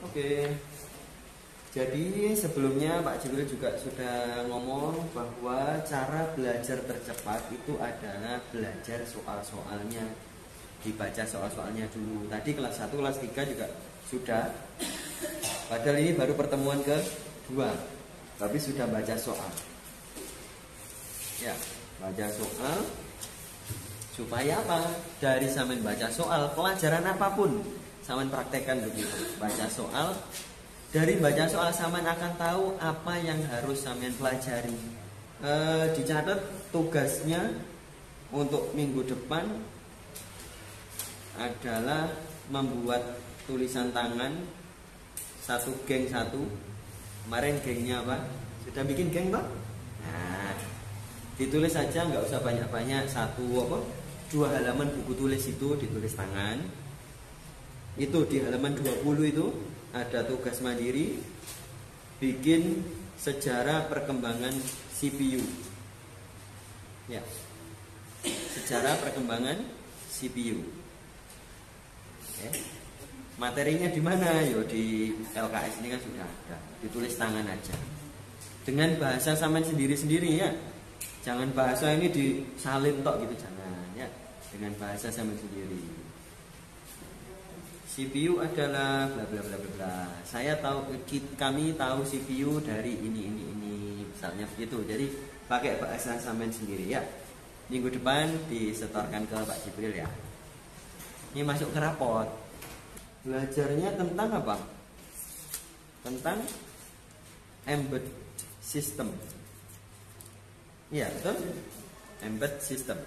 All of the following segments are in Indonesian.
Oke. Jadi sebelumnya Pak Jibril juga sudah ngomong bahwa cara belajar tercepat itu adalah belajar soal-soalnya, dibaca soal-soalnya dulu. Tadi kelas 1, kelas 3 juga sudah. Padahal ini baru pertemuan kedua, tapi sudah baca soal. Ya, baca soal supaya apa? Dari samen baca soal pelajaran apapun, samen praktekkan begitu. Baca soal. Dari baca soal saman akan tahu apa yang harus sampean pelajari. Dicatat tugasnya untuk minggu depan adalah membuat tulisan tangan 1 geng 1. Kemarin gengnya apa? Sudah bikin geng Pak? Nah, ditulis saja, nggak usah banyak-banyak. 2 halaman buku tulis itu ditulis tangan. Itu di halaman 20 itu ada tugas mandiri bikin sejarah perkembangan CPU. Ya. Sejarah perkembangan CPU. Ya. Materinya di mana? Yo di LKS ini kan sudah ada. Ditulis tangan aja. Dengan bahasa sampean sendiri-sendiri ya. Jangan bahasa ini disalin tok gitu, jangan ya. Dengan bahasa sampean sendiri. CPU adalah bla bla bla bla. Kami tahu CPU dari ini misalnya begitu. Jadi pakai bahasa sampean sendiri ya. Minggu depan disetorkan ke Pak Jibril ya. Ini masuk ke rapot. Belajarnya tentang apa? Tentang embed system. Iya, betul? Embed system.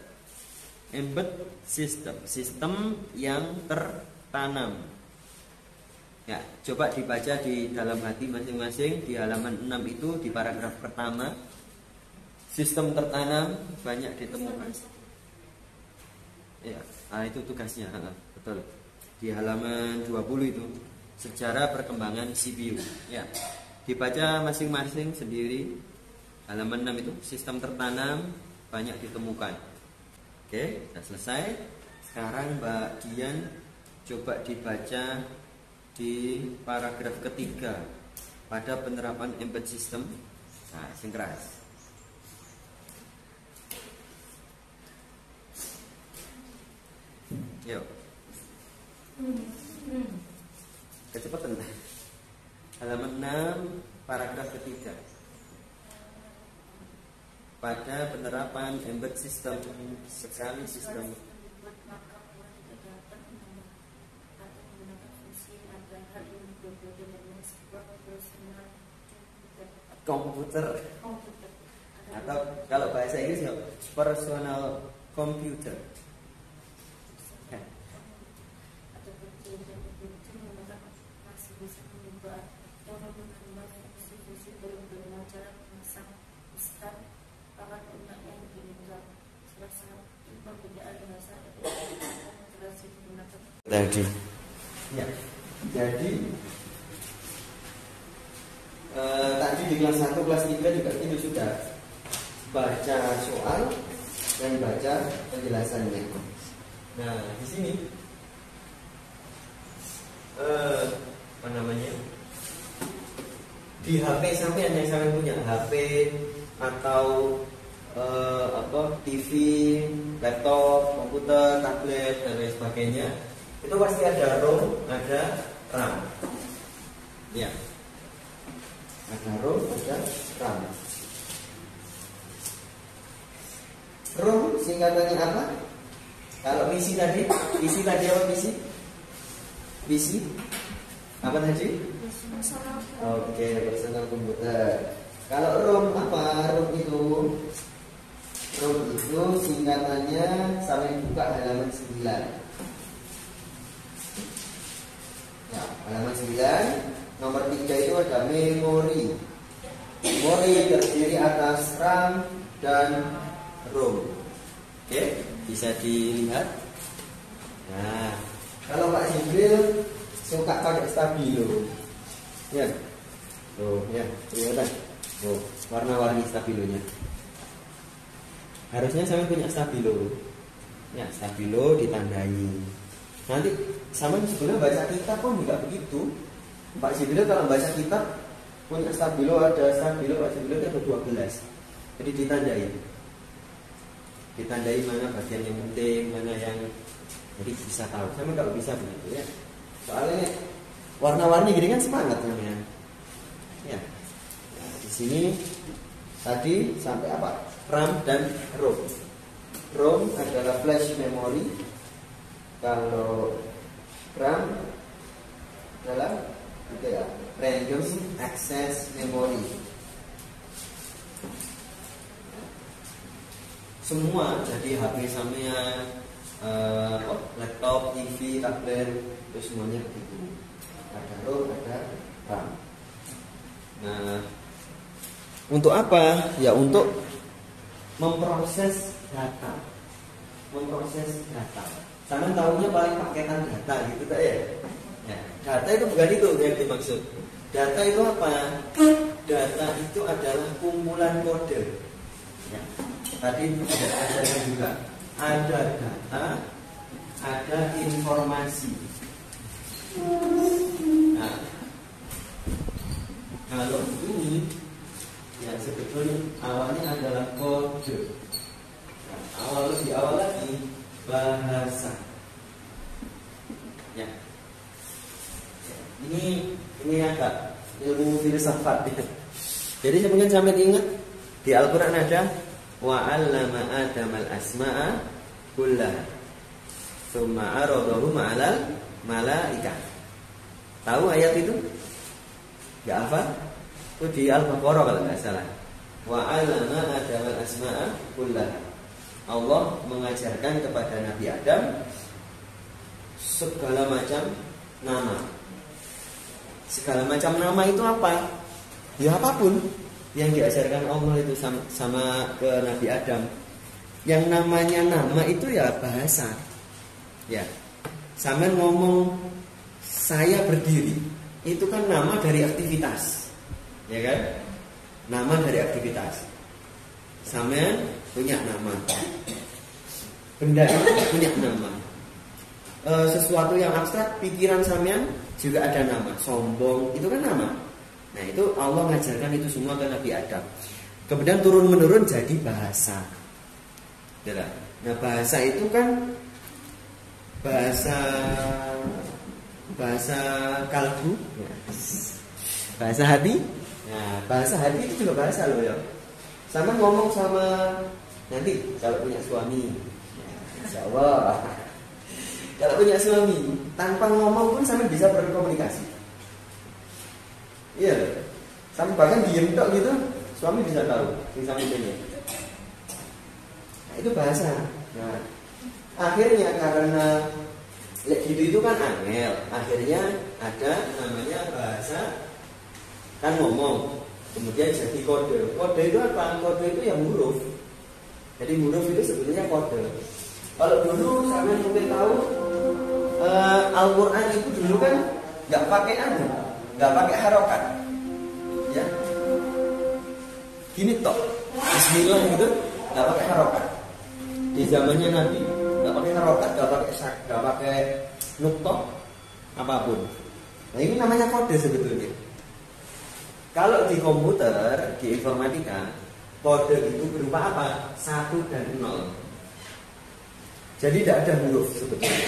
Embed system, sistem yang tertanam. Ya, coba dibaca di dalam hati masing-masing di halaman 6 itu di paragraf pertama. Sistem tertanam banyak ditemukan. Ya, itu tugasnya, betul. Di halaman 20 itu sejarah perkembangan CPU. Ya, dibaca masing-masing sendiri. Halaman 6 itu sistem tertanam banyak ditemukan. Oke, sudah selesai. Sekarang Mbak Dian coba dibaca di paragraf ketiga pada penerapan embed system. Nah, sing keras. Yuk. Kecepatan. Halaman 6 paragraf ketiga. Pada penerapan embed system sekali sistem komputer atau kalau bahasa Inggris ya personal computer. Tadi, ya, jadi tadi di kelas 1, kelas 3 juga itu sudah baca soal dan baca penjelasannya. Nah, di sini apa namanya? Di HP sampean yang sampean punya HP atau TV, laptop, komputer, tablet dan lain sebagainya, itu pasti ada ROM, ada RAM. Ya. Ada ROM, ada RAM. ROM singkatannya apa? Kalau PC tadi apa PC? PC? Apa tadi? Oke, personal komputer. Kalau ROM apa? ROM itu singkatannya sampai buka halaman 9. Ya, halaman 9 nomor 3 itu ada memori. Memori terdiri atas RAM dan ROM. Oke, bisa dilihat. Nah, kalau Pak Jibril suka pakai stabilo. Ya. Tuh, ya, kelihatan. Tuh, warna-warni stabilonya. Harusnya saya punya stabilo. Ya, stabilo ditandai. Nanti sama sebelum baca kitab pun juga begitu. Pak Jibril kalau baca kitab punya stabilo, ada stabilo, Pak Jibril ada 12. Jadi ditandai mana bagian yang penting, mana yang jadi bisa tahu. Sama kalau bisa begitu ya. Soalnya warna-warni gini kan semangat namanya. Ya. Nah, di sini tadi sampai apa? RAM dan ROM. ROM adalah flash memory. Kalau RAM adalah gitu ya, random access memory. Semua jadi HP sampean, laptop, TV, tablet, itu semuanya begitu. Ada ROM, ada RAM. Nah, untuk apa? Ya untuk memproses data. Sama tahunya paling paketan data gitu tak ya? Ya, data itu bukan itu yang dimaksud. Data itu apa? Data itu adalah kumpulan kode. Ya. Tadi ada juga. Ada data, ada informasi. Nah, kalau ini ya sebetulnya awalnya adalah kode. Nah, di awal lagi bahasa. Ya. Ini agak ilmu filsafat ya. Jadi sebenarnya sampai ingat di Al-Qur'an ada wa 'allama Adamal asma'a kullaha tsumma 'aradahum 'alal malaikah. Tahu ayat itu? Enggak hafal? Itu di Al-Baqarah kalau enggak salah. Wa 'allama Adamal asma'a kullaha. Allah mengajarkan kepada Nabi Adam segala macam nama. Segala macam nama itu apa? Ya apapun yang diajarkan Allah itu sama ke Nabi Adam. Yang namanya nama itu ya bahasa. Ya. Sama ngomong saya berdiri, itu kan nama dari aktivitas. Ya kan? Nama dari aktivitas. Sama punya nama. Benda itu punya nama. Sesuatu yang abstrak, pikiran sampean juga ada nama. Sombong itu kan nama. Nah itu Allah mengajarkan itu semua ke Nabi Adam. Kemudian turun menurun jadi bahasa. Nah bahasa itu kan bahasa kalbu, bahasa hati. Nah bahasa hati itu juga bahasa loh ya. Sama ngomong sama nanti kalau punya suami, ya, insya Allah. Kalau punya suami tanpa ngomong pun sama bisa berkomunikasi. Iya, sampai bahkan diem tok gitu, suami bisa tahu yang sama ini. Nah, itu bahasa. Nah, akhirnya karena gitu itu kan angel, akhirnya ada namanya bahasa kan ngomong, kemudian jadi kode. Kode itu apa? Kode itu yang huruf. Jadi huruf itu sebetulnya kode. Kalau dulu sampai mungkin tahu Al-Quran itu dulu kan nggak pakai nggak pakai harokat, ya. Gini toh, Bismillah gitu, nggak pakai harokat. Di zamannya Nabi nggak pakai harokat, nggak pakai nuktoh apapun. Nah ini namanya kode sebetulnya. Kalau di komputer, di informatika, kode itu berupa apa? 1 dan 0. Jadi tidak ada huruf sebetulnya.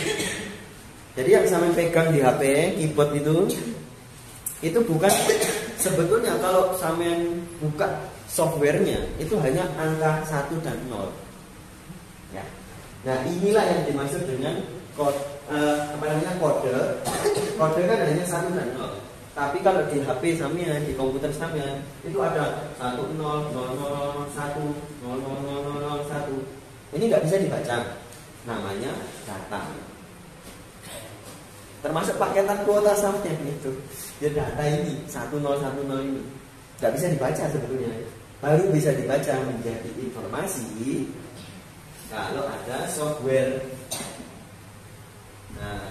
Jadi yang sampai pegang di HP, keyboard itu bukan sebetulnya kalau sampean buka softwarenya itu hanya angka 1 dan 0. Ya. Nah inilah yang dimaksud dengan kode. Kode. Kode kan hanya 1 dan 0. Tapi kalau di HP sampean, di komputer sampean itu ada 1 0 0 0 1 0 0 0 0 1. Ini nggak bisa dibaca. Namanya data. Termasuk paketan kuota sampean itu. Ya data ini 1010 ini nggak bisa dibaca sebetulnya. Baru bisa dibaca menjadi informasi kalau ada software. Nah,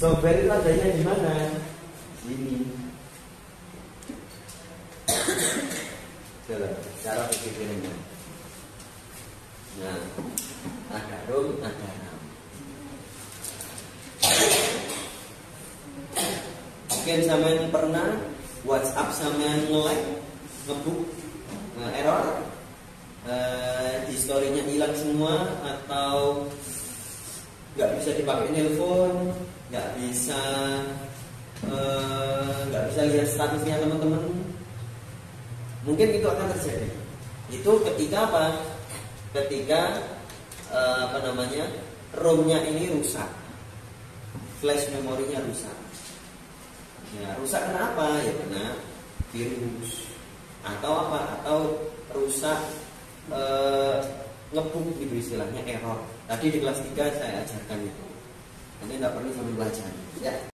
software itu adanya di mana? Sini. Coba cara pikirnya. Nah, ada ROM, ada RAM. Oke, Mungkin sampean pernah WhatsApp sampean nge-lag, ngebuk, error, historinya hilang semua, atau nggak bisa dipakai nelpon, nggak bisa lihat statusnya teman-teman. Mungkin itu akan terjadi. Itu ketika apa? Ketika ROM-nya ini rusak, flash memorinya rusak. Ya, rusak kenapa? Ya karena virus atau apa? Atau rusak ngebuk gitu istilahnya, error. Tadi di kelas 3 saya ajarkan itu. Nanti tidak perlu sambil belajar. Ya.